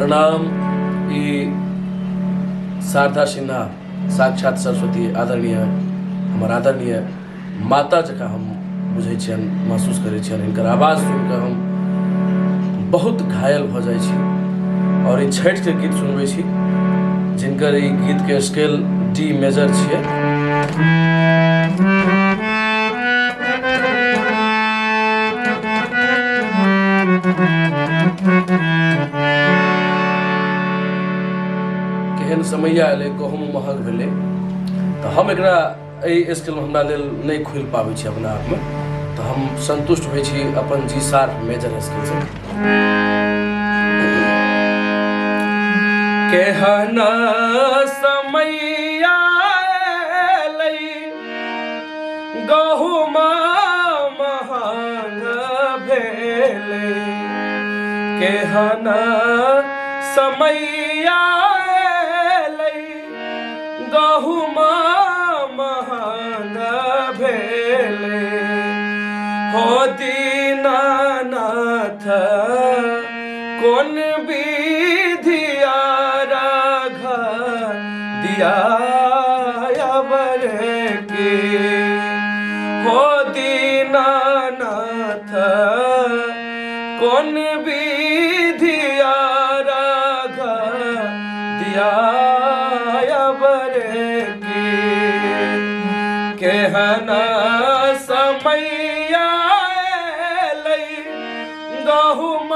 प्रणाम। ई शारदा सिन्हा साक्षात सरस्वती आदरणीय हमर आदरणीय माता जकाँ हम बुझै छियन, महसूस करै छियन। हिनकर आवाज सुनि कऽ हम बहुत घायल भऽ जाइ छी और ई छठिके गीत सुनबै छी, जिनकर ई गीतके स्केल डी मेजर छियै। केहन समय आएले, गहूम महग भेलै, तऽ हम एकरा एहि स्केलमे हमरा लेल नहि खुलि पाबै छी अपना आपमे, तऽ हम संतुष्ट होइ छी अपन जी शार्प मेजर स्केलसँ। केहन समय आएले, गहूम महग भेलै, केहन समय आएले, गहूम महग भेलै। हो दीनानाथ कोन विधिया राघ दियावर के। हो दीनानाथ कोन विधिया राघ दियावर के। केहन समय आएले, गहूम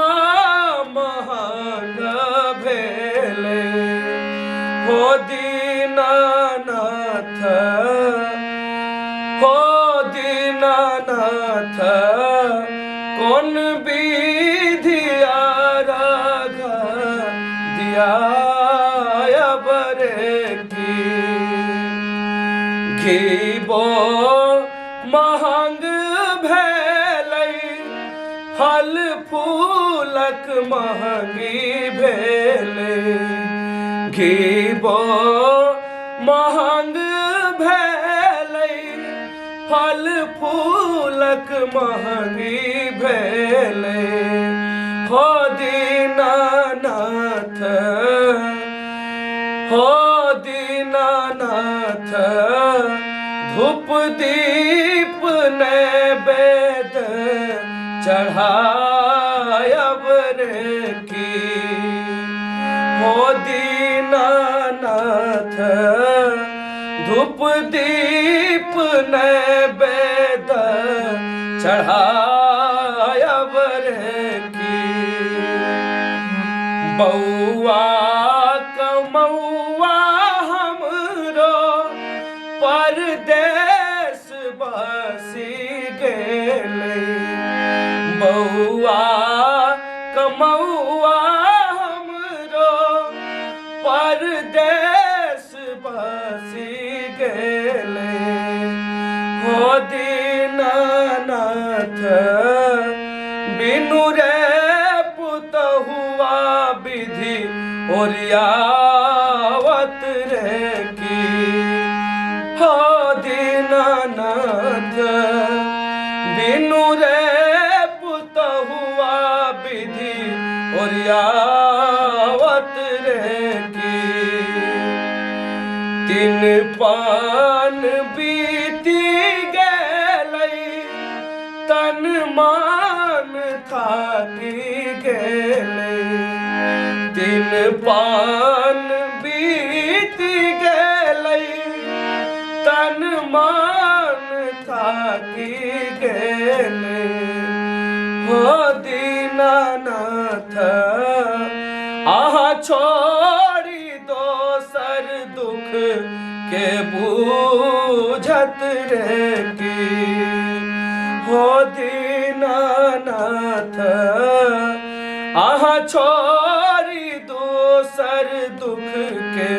महग भेलै। हो दीनानाथ, हो दीनानाथ कोन विधिया राघ दियावर की। घीबो महंग भेलै, फल फूलक महंगी भेलै। घीबो महंग भेलै, फल फूलक महंगी भेलै। हो दीनानाथ, हो दीनानाथ धूप दीप नैवेद्य चढ़ायब की। हो दीनानाथ धूप दीप नैवेद्य चढ़ायब की। बौआ कमौआ हमरो परदेश बसी गेलै। बौआ कमौआ हमरो परदेश बसी गेलै। हो दीनानाथ बिनु रे पुतहुआ विधि ओरियावत रे की। हो दीनानाथ बिनु रे पुतहुआ विधि ओरियावत रे की। तीन पान बीती गेलै, तन मान थाकी गेलै। तीन पान बीती गेलै, तन मान थाकी गेलै। हो दीनानाथ आहा छोड़ी दोसर दुख के बूझत रे की। हो दीनानाथ आहा छोड़ी दोसर दुख के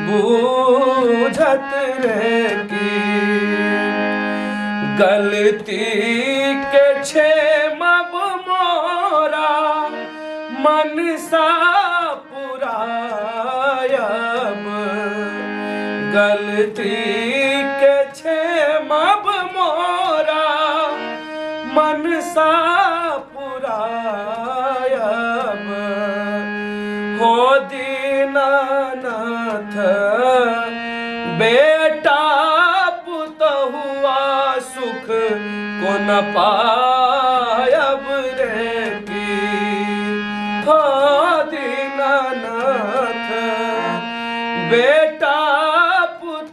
बूझत रे की। गलती के क्षेमब मोरा मनसा पुरायब। गलती के क्षेमब मोरा मनसा पुरायब। हो दीनानाथ बेटा पुतहुआ सुख को न पायब रे की हो दीनानाथ बेटा